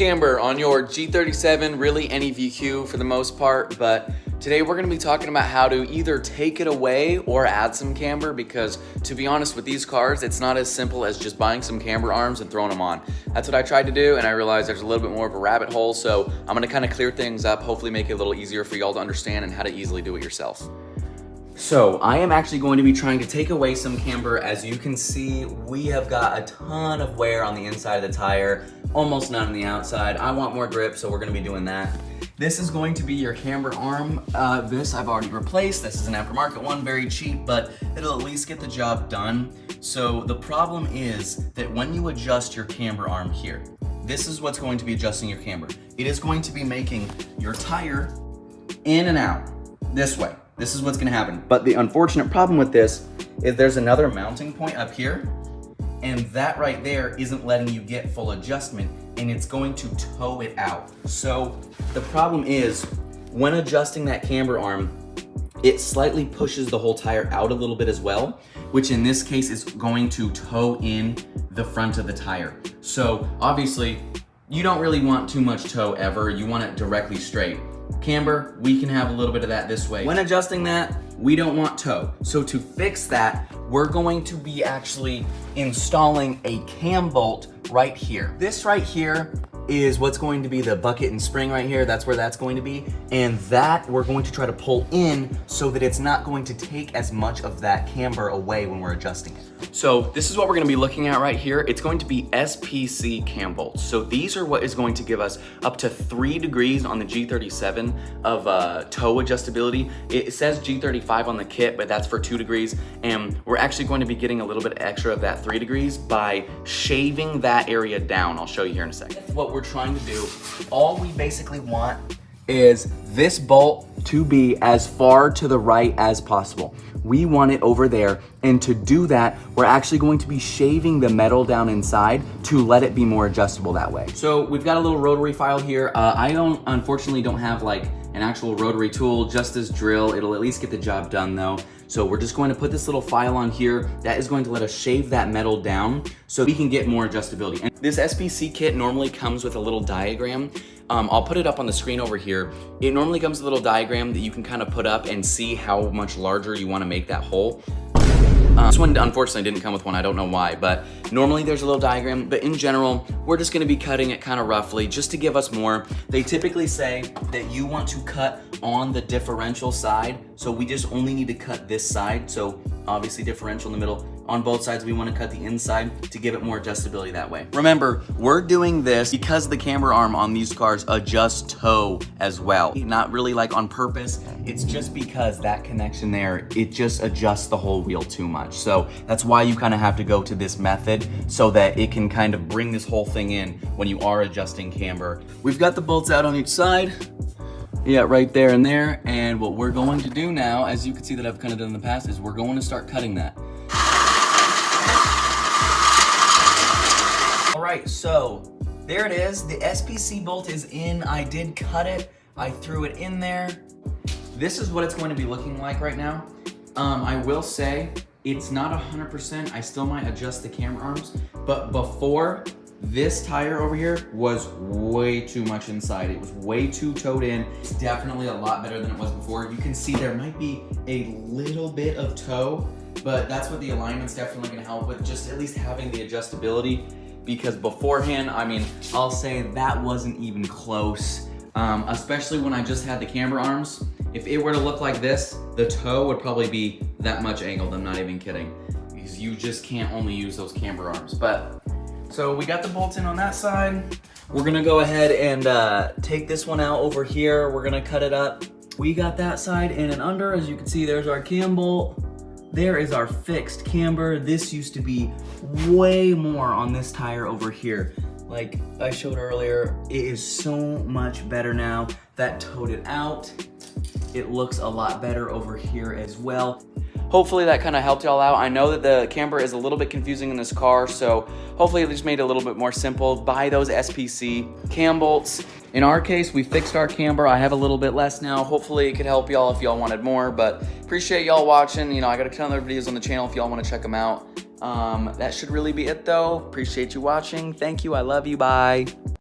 Camber on your G37, really any VQ for the most part, but today we're going to be talking about how to either take it away or add some camber, because to be honest with these cars, it's not as simple as just buying some camber arms and throwing them on. That's what I tried to do, and I realized there's a little bit more of a rabbit hole, so I'm going to kind of clear things up, hopefully make it a little easier for y'all to understand and how to easily do it yourself. So I am actually going to be trying to take away some camber. As you can see, we have got a ton of wear on the inside of the tire, almost none on the outside. I want more grip, so we're gonna be doing that. This is going to be your camber arm. This I've already replaced. This is an aftermarket one, very cheap, but it'll at least get the job done. So the problem is that when you adjust your camber arm here, this is what's going to be adjusting your camber. It is going to be making your tire in and out this way. This is what's gonna happen. But the unfortunate problem with this is there's another mounting point up here, and that right there isn't letting you get full adjustment, and it's going to tow it out. So the problem is when adjusting that camber arm, it slightly pushes the whole tire out a little bit as well, which in this case is going to tow in the front of the tire. So obviously you don't really want too much tow ever. You want it directly straight. Camber, we can have a little bit of that this way. When adjusting that, we don't want tow. So to fix that, we're going to be actually installing a cam bolt right here. This right here is what's going to be the bucket and spring right here. That's where that's going to be. And that we're going to try to pull in so that it's not going to take as much of that camber away when we're adjusting it. So this is what we're gonna be looking at right here. It's going to be SPC cam bolts. So these are what is going to give us up to 3 degrees on the G37 of toe adjustability. It says G35 on the kit, but that's for 2 degrees. And we're actually going to be getting a little bit extra of that 3 degrees by shaving that area down. I'll show you here in a second. What we're trying to do, all we basically want is this bolt to be as far to the right as possible. We want it over there, and to do that, we're actually going to be shaving the metal down inside to let it be more adjustable that way. So we've got a little rotary file here. I unfortunately don't have like an actual rotary tool, just this drill. It'll at least get the job done though. So we're just going to put this little file on here that is going to let us shave that metal down so we can get more adjustability. And this SPC kit normally comes with a little diagram. I'll put it up on the screen over here. It normally comes with a little diagram that you can kind of put up and see how much larger you want to make that hole. This one unfortunately didn't come with one, I don't know why, but normally there's a little diagram, but in general, we're just gonna be cutting it kind of roughly just to give us more. They typically say that you want to cut on the differential side, so we just only need to cut this side, so obviously differential in the middle. On both sides, we want to cut the inside to give it more adjustability that way. Remember, we're doing this because the camber arm on these cars adjusts toe as well. Not really like on purpose, it's just because that connection there, it just adjusts the whole wheel too much. So that's why you kind of have to go to this method so that it can kind of bring this whole thing in when you are adjusting camber. We've got the bolts out on each side. Yeah, right there and there. And what we're going to do now, as you can see that I've kind of done in the past, is we're going to start cutting that. All right, so there it is. The SPC bolt is in. I did cut it. I threw it in there. This is what it's going to be looking like right now. I will say it's not 100%. I still might adjust the camber arms, but before, this tire over here was way too much inside. It was way too towed in. It's definitely a lot better than it was before. You can see there might be a little bit of toe, but that's what the alignment's definitely gonna help with, just at least having the adjustability, because beforehand, I mean, I'll say that wasn't even close, especially when I just had the camber arms. If it were to look like this, the toe would probably be that much angled, I'm not even kidding, because you just can't only use those camber arms. But so we got the bolts in on that side. We're gonna go ahead and take this one out over here. We're gonna cut it up. We got that side in and under. As you can see, there's our cam bolt. There is our fixed camber. This used to be way more on this tire over here. Like I showed earlier, it is so much better now. That towed it out. It looks a lot better over here as well. Hopefully that kind of helped y'all out. I know that the camber is a little bit confusing in this car, so hopefully it just made it a little bit more simple. Buy those SPC cam bolts. In our case, we fixed our camber. I have a little bit less now. Hopefully it could help y'all if y'all wanted more, but appreciate y'all watching. You know, I got a ton of other videos on the channel if y'all want to check them out. That should really be it though. Appreciate you watching. Thank you. I love you. Bye.